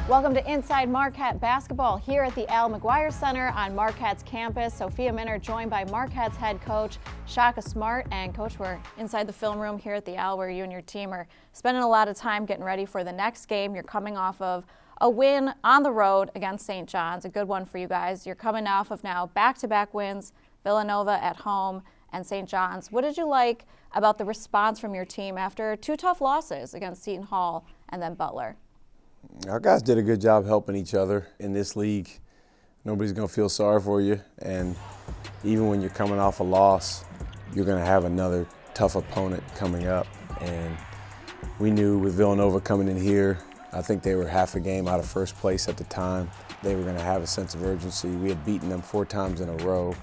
Welcome to Inside Marquette Basketball here at the Al McGuire Center on Marquette's campus. Sophia Minner joined by Marquette's head coach, Shaka Smart. And Coach, we're inside the film room here at the Al where you and your team are spending a lot of time getting ready for the next game. You're coming off of a win on the road against St. John's, a good one for you guys. You're coming off of now back-to-back wins, Villanova at home and St. John's. What did you like about the response from your team after two tough losses against Seton Hall and then Butler? Our guys did a good job helping each other in this league. Nobody's going to feel sorry for you, and even when you're coming off a loss, you're going to have another tough opponent coming up. And we knew with Villanova coming in here, I think they were half a game out of first place at the time. They were going to have a sense of urgency. We had beaten them 4 times in a row,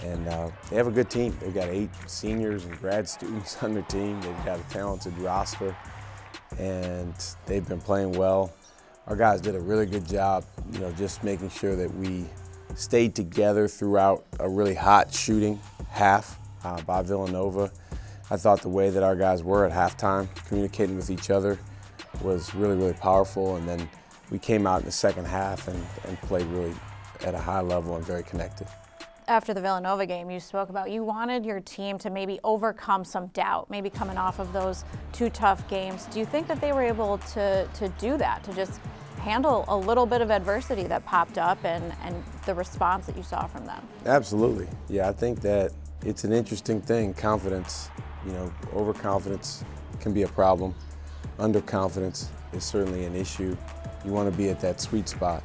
and they have a good team. They've got 8 seniors and grad students on their team. They've got a talented roster, and they've been playing well. Our guys did a really good job, just making sure that we stayed together throughout a really hot shooting half by Villanova. I thought the way that our guys were at halftime, communicating with each other, was really, really powerful. And then we came out in the second half and played really at a high level and very connected. After the Villanova game, you spoke about you wanted your team to maybe overcome some doubt, maybe coming off of those 2 tough games. Do you think that they were able to do that, to just handle a little bit of adversity that popped up and the response that you saw from them? Absolutely. Yeah, I think that it's an interesting thing, confidence. Overconfidence can be a problem. Underconfidence is certainly an issue. You want to be at that sweet spot.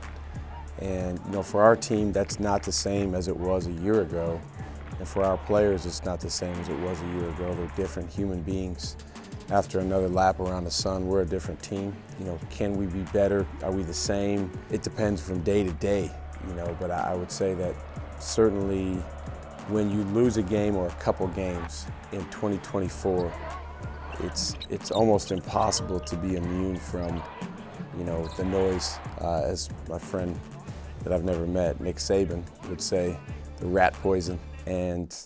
And for our team, that's not the same as it was a year ago. And for our players, it's not the same as it was a year ago. They're different human beings. After another lap around the sun, we're a different team. Can we be better? Are we the same? It depends from day to day, but I would say that certainly when you lose a game or a couple games in 2024, it's almost impossible to be immune from, the noise, as my friend that I've never met, Nick Saban, would say, the rat poison. And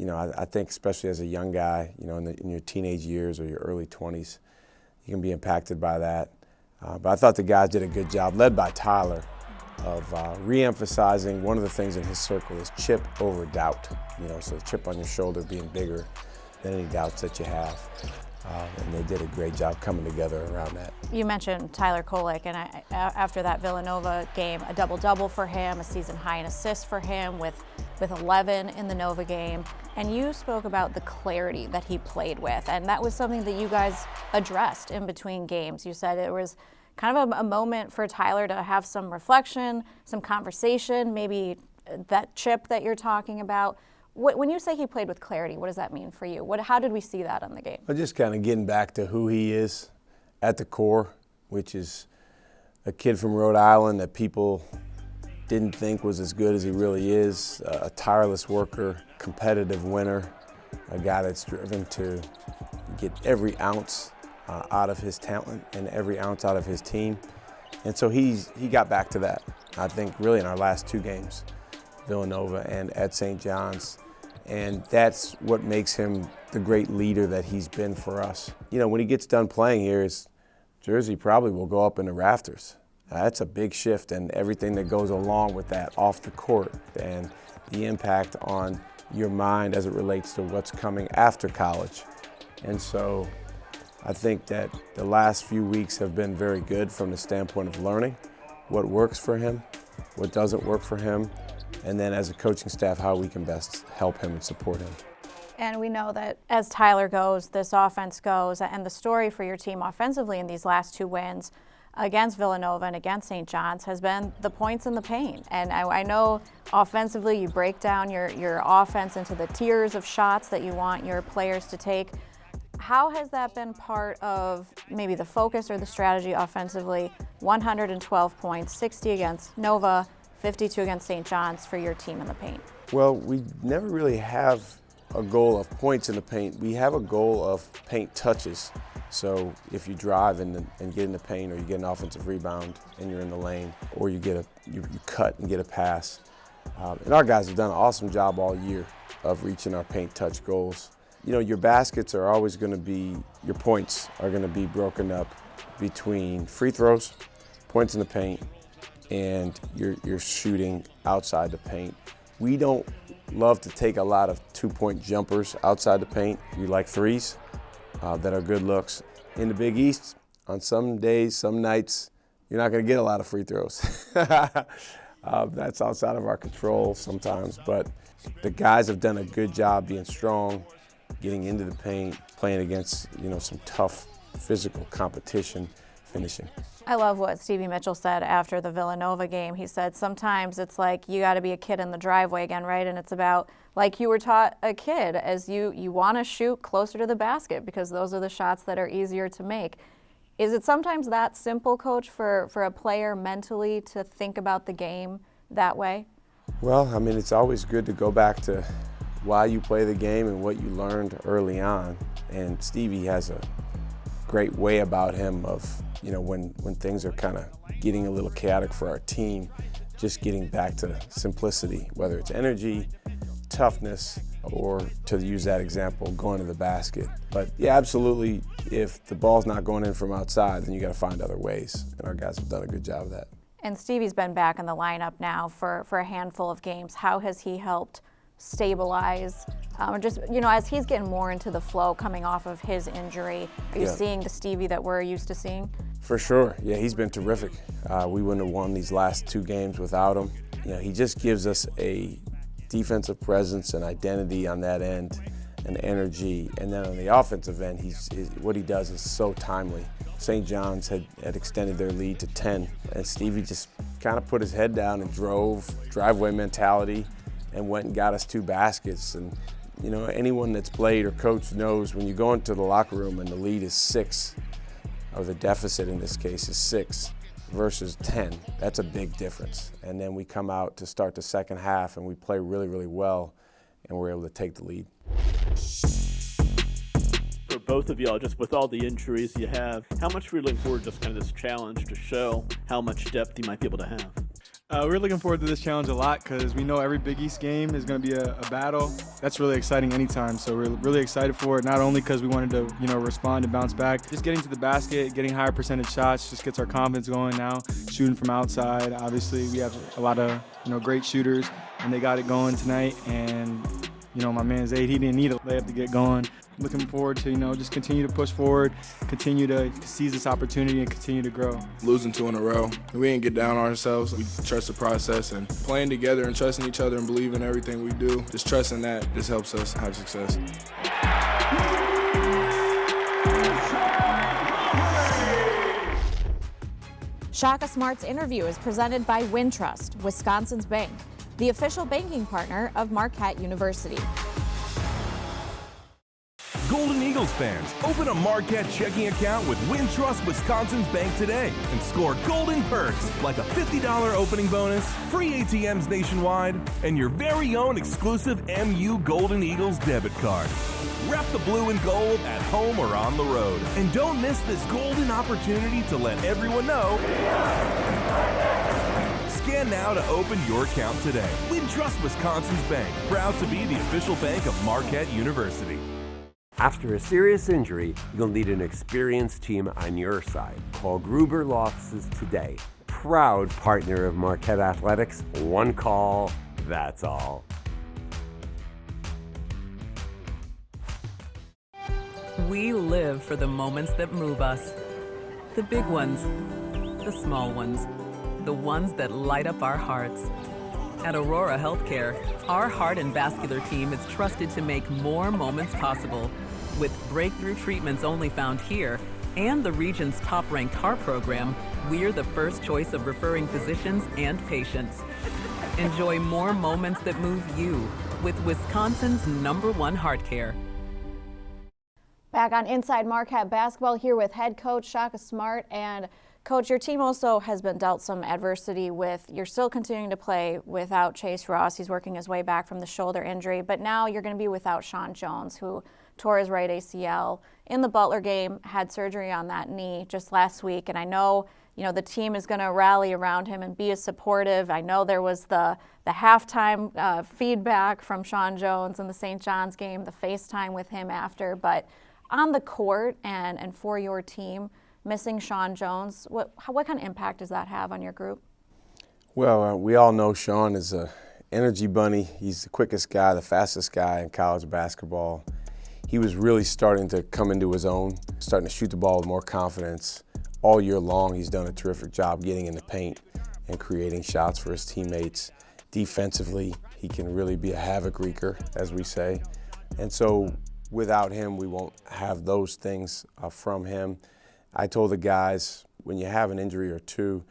I think especially as a young guy, in your teenage years or your early 20s, you can be impacted by that. But I thought the guys did a good job, led by Tyler, of re-emphasizing one of the things in his circle is chip over doubt. So the chip on your shoulder being bigger than any doubts that you have. And they did a great job coming together around that. You mentioned Tyler Kolek, and after that Villanova game, a double-double for him, a season high in assists for him with 11 in the Nova game. And you spoke about the clarity that he played with, and that was something that you guys addressed in between games. You said it was kind of a moment for Tyler to have some reflection, some conversation, maybe that chip that you're talking about. When you say he played with clarity, what does that mean for you? How did we see that on the game? Well, just kind of getting back to who he is at the core, which is a kid from Rhode Island that people didn't think was as good as he really is, a tireless worker, competitive winner, a guy that's driven to get every ounce out of his talent and every ounce out of his team. And so he got back to that, I think, really in our last 2 games. Villanova and at St. John's, and that's what makes him the great leader that he's been for us. When he gets done playing here, his jersey probably will go up in the rafters. That's a big shift, and everything that goes along with that off the court and the impact on your mind as it relates to what's coming after college. And so I think that the last few weeks have been very good from the standpoint of learning what works for him, what doesn't work for him, and then as a coaching staff, how we can best help him and support him. And we know that as Tyler goes, this offense goes, and the story for your team offensively in these last 2 wins against Villanova and against St. John's has been the points in the paint. And I know offensively you break down your offense into the tiers of shots that you want your players to take. How has that been part of maybe the focus or the strategy offensively? 112 points, 60 against Nova, 52 against St. John's for your team in the paint. Well, we never really have a goal of points in the paint. We have a goal of paint touches. So if you drive and get in the paint, or you get an offensive rebound and you're in the lane, or you cut and get a pass. And our guys have done an awesome job all year of reaching our paint touch goals. Your baskets are always going to be, your points are going to be broken up between free throws, points in the paint, and you're shooting outside the paint. We don't love to take a lot of two-point jumpers outside the paint. We like threes that are good looks. In the Big East, on some days, some nights, you're not going to get a lot of free throws. That's outside of our control sometimes, but the guys have done a good job being strong, getting into the paint, playing against some tough physical competition, finishing. I love what Stevie Mitchell said after the Villanova game. He said sometimes it's like you got to be a kid in the driveway again, right? And it's about like you were taught a kid, as you want to shoot closer to the basket because those are the shots that are easier to make. Is it sometimes that simple, Coach, for a player mentally to think about the game that way? Well, I mean, it's always good to go back to why you play the game and what you learned early on. And Stevie has a great way about him of, when things are kind of getting a little chaotic for our team, just getting back to simplicity, whether it's energy, toughness, or to use that example, going to the basket. But yeah, absolutely, if the ball's not going in from outside, then you got to find other ways. And our guys have done a good job of that. And Stevie's been back in the lineup now for a handful of games. How has he helped stabilize, or just, as he's getting more into the flow coming off of his injury, are you seeing the Stevie that we're used to seeing? For sure, yeah, he's been terrific. We wouldn't have won these last 2 games without him. He just gives us a defensive presence and identity on that end and energy. And then on the offensive end, what he does is so timely. St. John's had extended their lead to 10, and Stevie just kind of put his head down and driveway mentality, and went and got us 2 baskets. And anyone that's played or coached knows when you go into the locker room and the lead is 6, or the deficit in this case is 6 versus 10, that's a big difference. And then we come out to start the second half and we play really, really well, and we're able to take the lead. For both of y'all, just with all the injuries you have, how much are you looking forward to just kind of this challenge to show how much depth you might be able to have? We're looking forward to this challenge a lot because we know every Big East game is going to be a battle. That's really exciting anytime, so we're really excited for it, not only because we wanted to respond and bounce back. Just getting to the basket, getting higher percentage shots just gets our confidence going now. Shooting from outside, obviously we have a lot of great shooters, and they got it going tonight. And my man Zaid, he didn't need a layup to get going. Looking forward to just continue to push forward, continue to seize this opportunity, and continue to grow. Losing 2 in a row, we didn't get down on ourselves. We trust the process, and playing together and trusting each other and believing everything we do, just trusting that just helps us have success. Shaka Smart's interview is presented by Wintrust, Wisconsin's bank, the official banking partner of Marquette University. Golden Eagles fans, open a Marquette checking account with Wintrust Wisconsin's Bank today and score golden perks like a $50 opening bonus, free ATMs nationwide, and your very own exclusive MU Golden Eagles debit card. Rep the blue and gold at home or on the road. And don't miss this golden opportunity to let everyone know. Scan now to open your account today. Wintrust Wisconsin's Bank, proud to be the official bank of Marquette University. After a serious injury, you'll need an experienced team on your side. Call Gruber Law Offices today. Proud partner of Marquette Athletics. One call, that's all. We live for the moments that move us. The big ones, the small ones, the ones that light up our hearts. At Aurora Healthcare, our heart and vascular team is trusted to make more moments possible. With breakthrough treatments only found here and the region's top-ranked heart program, we're the first choice of referring physicians and patients. Enjoy more moments that move you with Wisconsin's #1 heart care. Back on Inside Marquette Basketball here with head coach Shaka Smart. And Coach, your team also has been dealt some adversity with, you're still continuing to play without Chase Ross. He's working his way back from the shoulder injury, but now you're going to be without Sean Jones, who tore his right ACL in the Butler game, had surgery on that knee just last week. And I know, the team is going to rally around him and be as supportive. I know there was the halftime feedback from Sean Jones in the St. John's game, the FaceTime with him after, but on the court and for your team, missing Sean Jones. What kind of impact does that have on your group? Well, we all know Sean is a energy bunny. He's the quickest guy, the fastest guy in college basketball. He was really starting to come into his own, starting to shoot the ball with more confidence. All year long, he's done a terrific job getting in the paint and creating shots for his teammates. Defensively, he can really be a havoc wreaker, as we say. And so without him, we won't have those things from him. I told the guys, when you have an injury or two,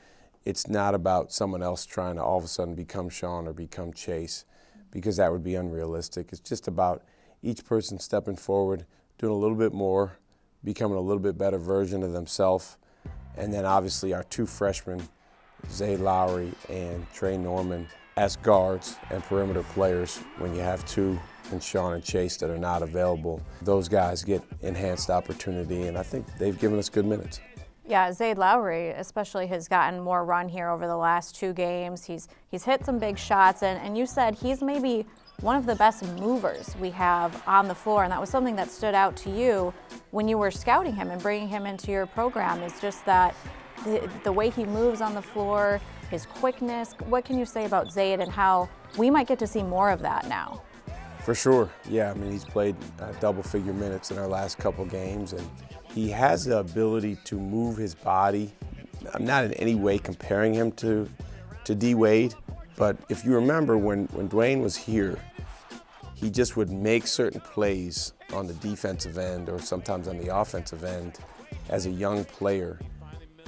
it's not about someone else trying to all of a sudden become Sean or become Chase, because that would be unrealistic. It's just about each person stepping forward, doing a little bit more, becoming a little bit better version of themselves. And then obviously our two freshmen, Zay Lowry and Trey Norman, as guards and perimeter players. When you have two in Sean and Chase that are not available, those guys get enhanced opportunity, and I think they've given us good minutes. Yeah, Zay Lowry especially has gotten more run here over the last 2 games. He's hit some big shots, and you said he's maybe one of the best movers we have on the floor, and that was something that stood out to you when you were scouting him and bringing him into your program, is just that the way he moves on the floor, his quickness. What can you say about Zayd and how we might get to see more of that now? For sure, yeah. I mean, he's played double-figure minutes in our last couple games, and he has the ability to move his body. I'm not in any way comparing him to D. Wade, but if you remember when Dwayne was here, he just would make certain plays on the defensive end or sometimes on the offensive end as a young player,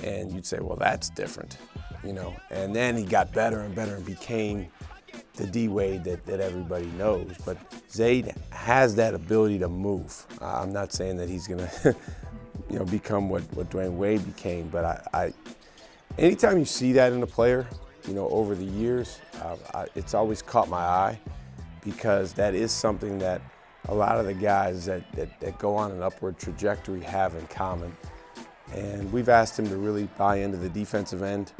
and you'd say, well, that's different, you know. And then he got better and better and became the D. Wade that everybody knows. But Zayd has that ability to move. I'm not saying that he's gonna become what Dwayne Wade became, but I anytime you see that in a player, over the years, it's always caught my eye, because that is something that a lot of the guys that go on an upward trajectory have in common. And we've asked him to really buy into the defensive end,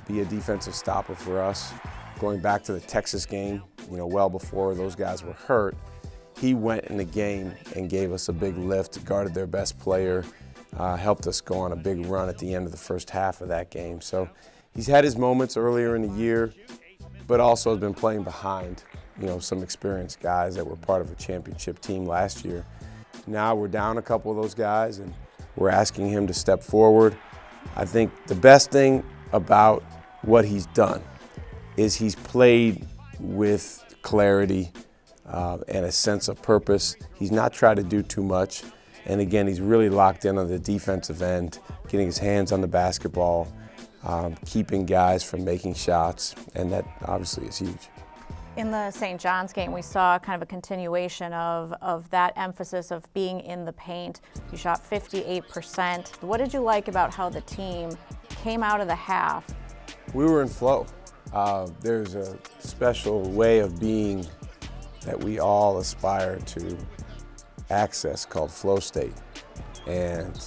be a defensive stopper for us. Going back to the Texas game, well before those guys were hurt, he went in the game and gave us a big lift, guarded their best player, helped us go on a big run at the end of the first half of that game. So he's had his moments earlier in the year, but also has been playing behind, some experienced guys that were part of a championship team last year. Now we're down a couple of those guys, and we're asking him to step forward. I think the best thing about what he's done is he's played with clarity and a sense of purpose. He's not tried to do too much. And again, he's really locked in on the defensive end, getting his hands on the basketball, keeping guys from making shots, and that obviously is huge. In the St. John's game, we saw kind of a continuation of that emphasis of being in the paint. You shot 58%. What did you like about how the team came out of the half? We were in flow. There's a special way of being that we all aspire to access called flow state. And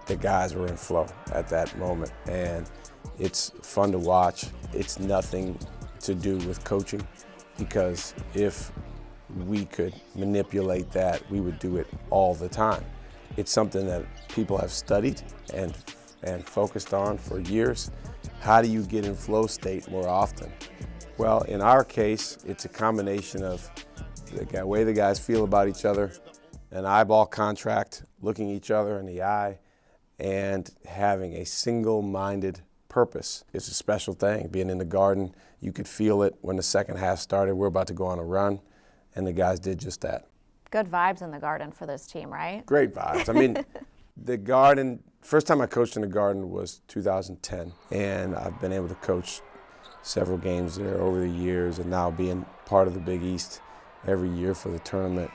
the guys were in flow at that moment. And it's fun to watch. It's nothing to do with coaching, because if we could manipulate that, we would do it all the time. It's something that people have studied and focused on for years. How do you get in flow state more often? Well, in our case, it's a combination of the way the guys feel about each other, an eyeball contract, looking each other in the eye, and having a single-minded purpose. It's a special thing. Being in the Garden, you could feel it when the second half started. We're about to go on a run, and the guys did just that. Good vibes in the Garden for this team, right? Great vibes. I mean, the Garden, first time I coached in the Garden was 2010, and I've been able to coach several games there over the years, and now being part of the Big East every year for the tournament.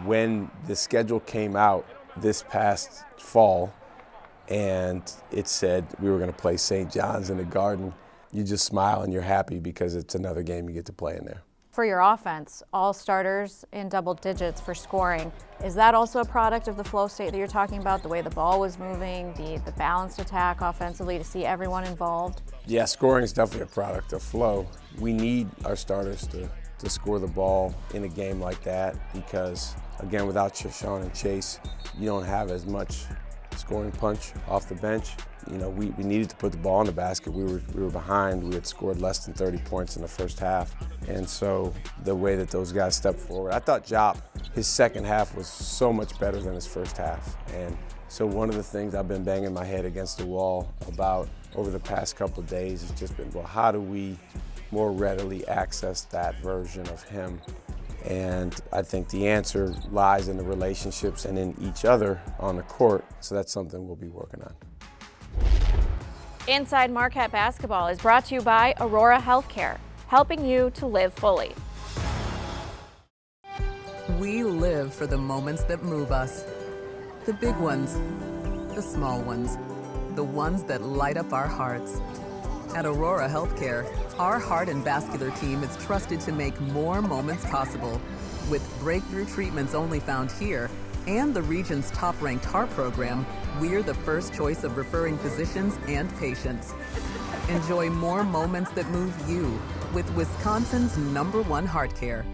When the schedule came out this past fall and it said we were going to play St. John's in the Garden, you just smile and you're happy because it's another game you get to play in there. For your offense, all starters in double digits for scoring. Is that also a product of the flow state that you're talking about, the way the ball was moving, the balanced attack offensively, to see everyone involved? Yeah, scoring is definitely a product of flow. We need our starters to score the ball in a game like that because, again, without Sean and Chase, you don't have as much scoring punch off the bench. You know, we needed to put the ball in the basket. We were behind. We had scored less than 30 points in the first half. And so the way that those guys stepped forward, I thought Jop, his second half was so much better than his first half. And so one of the things I've been banging my head against the wall about over the past couple of days has just been, well, how do we more readily access that version of him? And I think the answer lies in the relationships and in each other on the court. So that's something we'll be working on. Inside Marquette Basketball is brought to you by Aurora Healthcare, helping you to live fully. We live for the moments that move us. The big ones, the small ones, the ones that light up our hearts. At Aurora Healthcare, our heart and vascular team is trusted to make more moments possible. With breakthrough treatments only found here and the region's top-ranked heart program, we're the first choice of referring physicians and patients. Enjoy more moments that move you with Wisconsin's #1 heart care.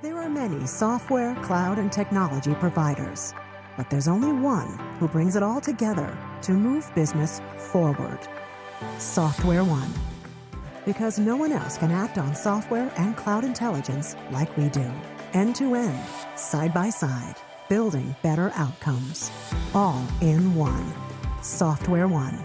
There are many software, cloud, and technology providers, but there's only one who brings it all together to move business forward. Software One. Because no one else can act on software and cloud intelligence like we do. End-to-end, side by side, building better outcomes. All in one. Software One.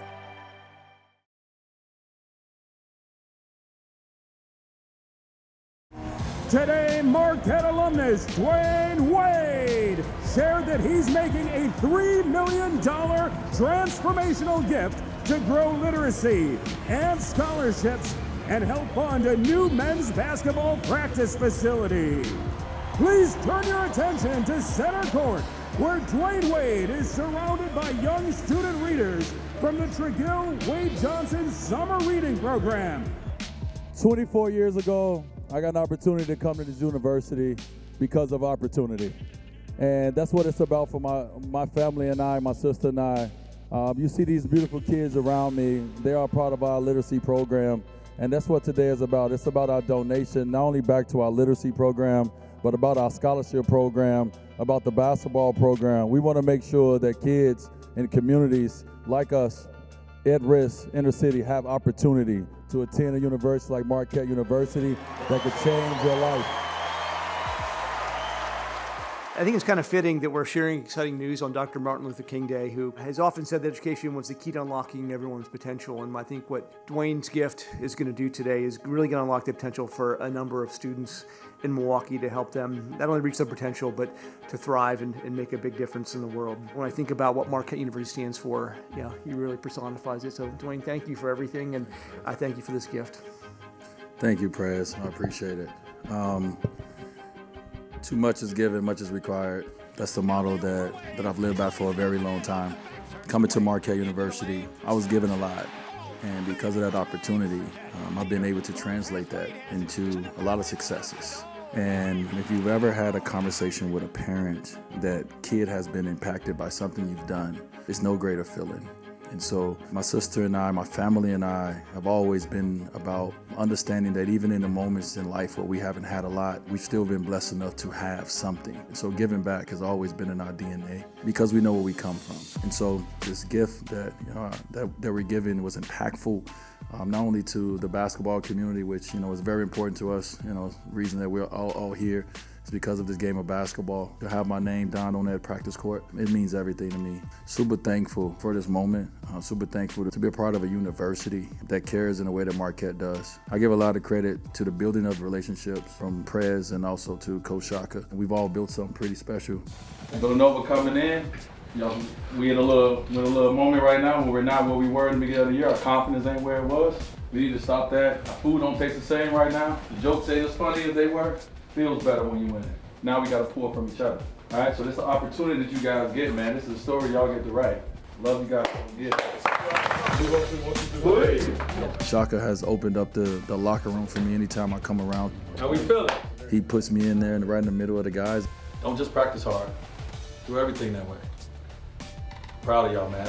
Today, Marquette alumnus Dwayne Wade shared that he's making a $3 million transformational gift to grow literacy and scholarships and help fund a new men's basketball practice facility. Please turn your attention to center court, where Dwayne Wade is surrounded by young student readers from the Tregill Wade Johnson Summer Reading Program. 24 years ago, I got an opportunity to come to this university because of opportunity. And that's what it's about for my family and I, my sister and I. You see these beautiful kids around me. They are part of our literacy program. And that's what today is about. It's about our donation, not only back to our literacy program, but about our scholarship program, about the basketball program. We want to make sure that kids in communities like us, at risk, inner city, have opportunity to attend a university like Marquette University that could change their life. I think it's kind of fitting that we're sharing exciting news on Dr. Martin Luther King Day, who has often said that education was the key to unlocking everyone's potential. And I think what Dwayne's gift is going to do today is really going to unlock the potential for a number of students in Milwaukee to help them not only reach their potential, but to thrive and make a big difference in the world. When I think about what Marquette University stands for, yeah, he really personifies it. So Dwayne, thank you for everything, and I thank you for this gift. Thank you, Prez. I appreciate it. Too much is given, much is required. That's the motto that I've lived by for a very long time. Coming to Marquette University, I was given a lot. And because of that opportunity, I've been able to translate that into a lot of successes. And if you've ever had a conversation with a parent that kid has been impacted by something you've done, it's no greater feeling. And so my sister and I, my family and I have always been about understanding that even in the moments in life where we haven't had a lot, we've still been blessed enough to have something. And so giving back has always been in our DNA because we know where we come from. And so this gift that we're given was impactful, not only to the basketball community, which is very important to us. The reason that we're all here is because of this game of basketball. To have my name down on that practice court, it means everything to me. Super thankful for this moment. Super thankful to be a part of a university that cares in the way that Marquette does. I give a lot of credit to the building of relationships from Prez and also to Coach Shaka. We've all built something pretty special. Villanova coming in. We in a little moment right now where we're not where we were in the beginning of the year. Our confidence ain't where it was. We need to stop that. Our food don't taste the same right now. The jokes ain't as funny as they were. Feels better when you win it. Now we got to pull from each other. All right, so this is an opportunity that you guys get, man. This is a story y'all get to write. Love you guys. Shaka has opened up the locker room for me anytime I come around. How we feeling? He puts me in there and right in the middle of the guys. Don't just practice hard. Do everything that way. Proud of y'all, man.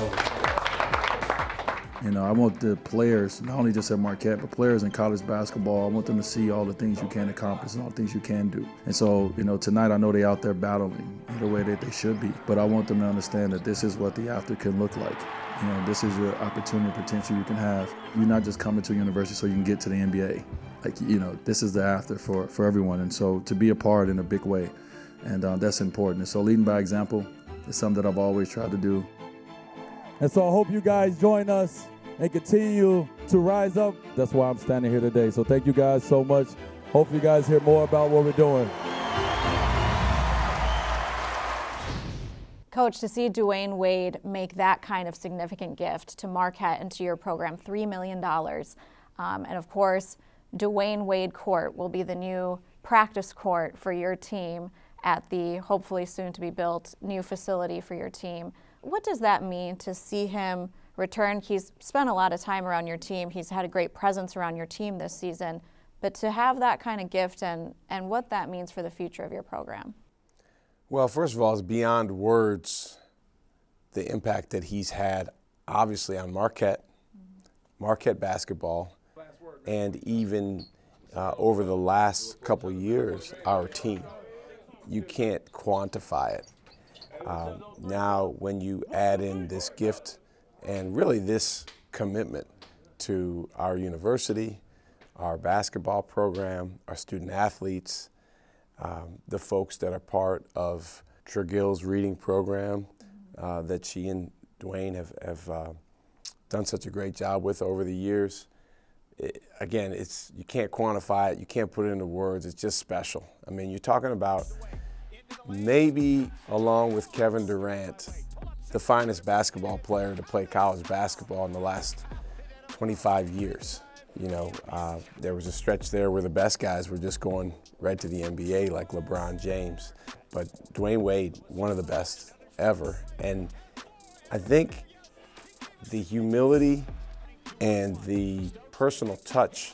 You know, I want the players, not only just at Marquette, but players in college basketball, I want them to see all the things you can accomplish and all the things you can do. And so, you know, tonight I know they're out there battling in the way that they should be, but I want them to understand that this is what the after can look like. You know, this is your opportunity, potential you can have. You're not just coming to a university so you can get to the NBA. Like, you know, this is the after for everyone. And so to be a part in a big way, and that's important. And so leading by example is something that I've always tried to do. And so I hope you guys join us and continue to rise up. That's why I'm standing here today. So thank you guys so much. Hopefully you guys hear more about what we're doing. Coach, to see Dwayne Wade make that kind of significant gift to Marquette and to your program, $3 million. And of course, Dwayne Wade Court will be the new practice court for your team at the hopefully soon to be built new facility for your team. What does that mean to see him return? He's spent a lot of time around your team. He's had a great presence around your team this season. But to have that kind of gift and what that means for the future of your program. Well, first of all, it's beyond words the impact that he's had, obviously, on Marquette, Marquette basketball, and even over the last couple of years, our team. You can't quantify it. Now, when you add in this gift and really this commitment to our university, our basketball program, our student athletes, the folks that are part of Tregill's reading program that she and Dwayne have done such a great job with over the years. Again, you can't quantify it, you can't put it into words, it's just special. I mean, you're talking about maybe, along with Kevin Durant, the finest basketball player to play college basketball in the last 25 years. You know, there was a stretch there where the best guys were just going right to the NBA, like LeBron James. But Dwayne Wade, one of the best ever. And I think the humility and the personal touch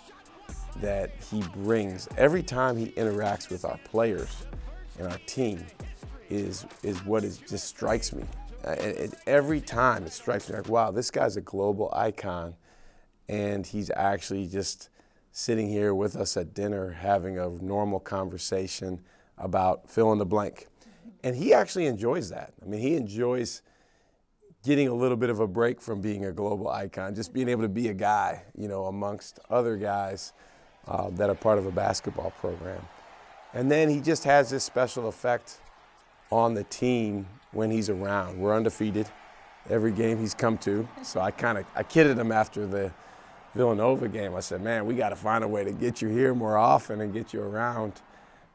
that he brings every time he interacts with our players and our team is what just strikes me. Every time it strikes me like, wow, this guy's a global icon, and he's actually just sitting here with us at dinner having a normal conversation about fill in the blank. And he actually enjoys that. I mean, he enjoys getting a little bit of a break from being a global icon, just being able to be a guy, you know, amongst other guys that are part of a basketball program. And then he just has this special effect on the team when he's around. We're undefeated every game he's come to. So I kidded him after the Villanova game. I said, man, we got to find a way to get you here more often and get you around.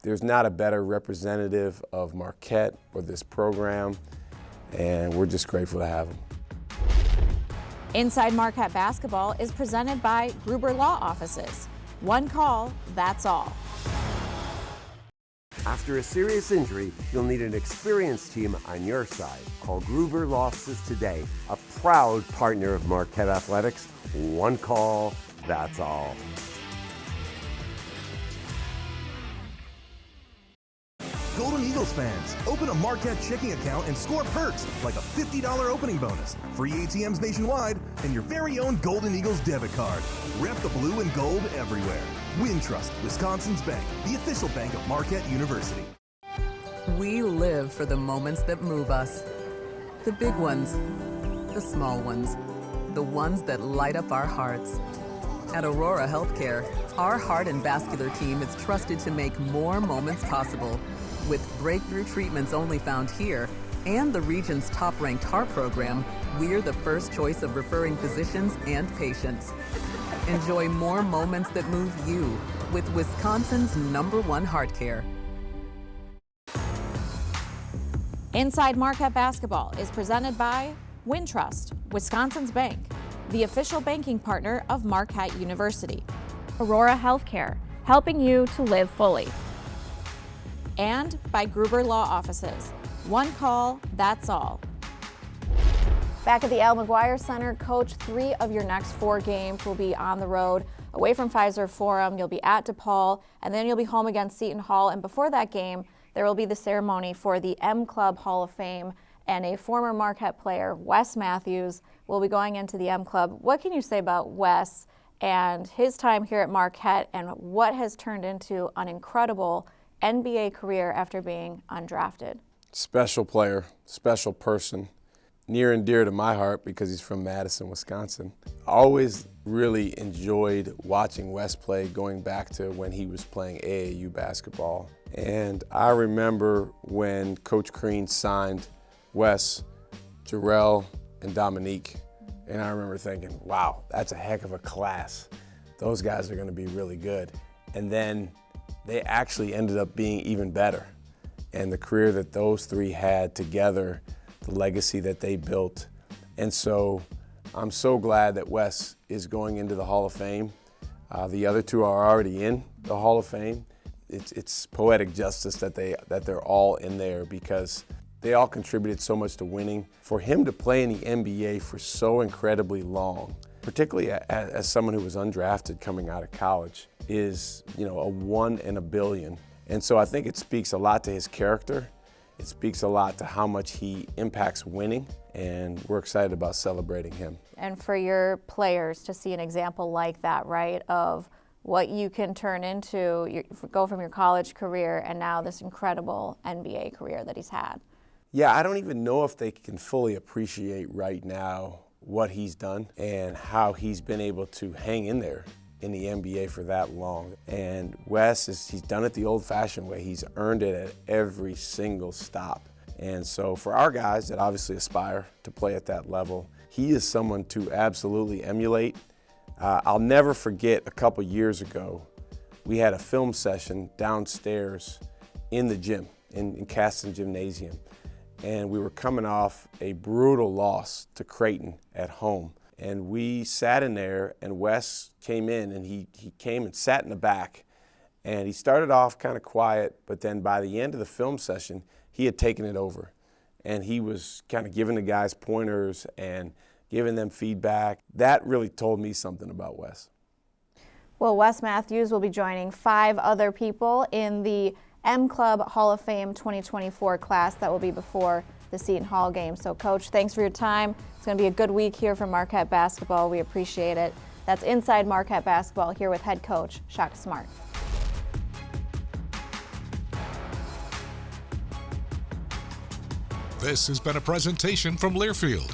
There's not a better representative of Marquette or this program, and we're just grateful to have him. Inside Marquette Basketball is presented by Gruber Law Offices. One call, that's all. After a serious injury, you'll need an experienced team on your side. Call Gruber Law Offices today, a proud partner of Marquette Athletics. One call, that's all. Golden Eagles fans, open a Marquette checking account and score perks like a $50 opening bonus, free ATMs nationwide, and your very own Golden Eagles debit card. Rep the blue and gold everywhere. Wintrust, Wisconsin's bank, the official bank of Marquette University. We live for the moments that move us. The big ones, the small ones, the ones that light up our hearts. At Aurora Healthcare, our heart and vascular team is trusted to make more moments possible. With breakthrough treatments only found here and the region's top-ranked heart program, we're the first choice of referring physicians and patients. Enjoy more moments that move you with Wisconsin's #1 heart care. Inside Marquette Basketball is presented by Wintrust, Wisconsin's bank, the official banking partner of Marquette University. Aurora Healthcare, helping you to live fully. And by Gruber Law Offices. One call, that's all. Back at the Al McGuire Center, Coach, 3 of your next 4 games will be on the road, away from Pfizer Forum. You'll be at DePaul, and then you'll be home against Seton Hall. And before that game, there will be the ceremony for the M Club Hall of Fame. and a former Marquette player, Wes Matthews, will be going into the M Club. What can you say about Wes and his time here at Marquette and what has turned into an incredible NBA career after being undrafted? Special player, special person, near and dear to my heart because he's from Madison, Wisconsin. I always really enjoyed watching Wes play going back to when he was playing AAU basketball. And I remember when Coach Crean signed Wes, Jarrell, and Dominique. And I remember thinking, wow, that's a heck of a class. Those guys are gonna be really good. And then they actually ended up being even better. And the career that those three had together, the legacy that they built. And so I'm so glad that Wes is going into the Hall of Fame. The other two are already in the Hall of Fame. It's poetic justice that they're all in there because they all contributed so much to winning. For him to play in the NBA for so incredibly long, particularly as someone who was undrafted coming out of college, is a 1 in a billion. And so I think it speaks a lot to his character. It speaks a lot to how much he impacts winning, and we're excited about celebrating him. And for your players to see an example like that, right, of what you can turn into, go from your college career and now this incredible NBA career that he's had. Yeah, I don't even know if they can fully appreciate right now what he's done and how he's been able to hang in there in the NBA for that long. And Wes, he's done it the old-fashioned way. He's earned it at every single stop. And so for our guys that obviously aspire to play at that level, he is someone to absolutely emulate. I'll never forget a couple years ago, we had a film session downstairs in the gym, in Caston Gymnasium. And we were coming off a brutal loss to Creighton at home. And we sat in there, and Wes came in, and he came and sat in the back. And he started off kind of quiet, but then by the end of the film session, he had taken it over. And he was kind of giving the guys pointers and giving them feedback. That really told me something about Wes. Well, Wes Matthews will be joining 5 other people in the M Club Hall of Fame 2024 class that will be before the Seton Hall game. So, Coach, thanks for your time. It's going to be a good week here for Marquette basketball. We appreciate it. That's Inside Marquette Basketball here with head coach Shaka Smart. This has been a presentation from Learfield,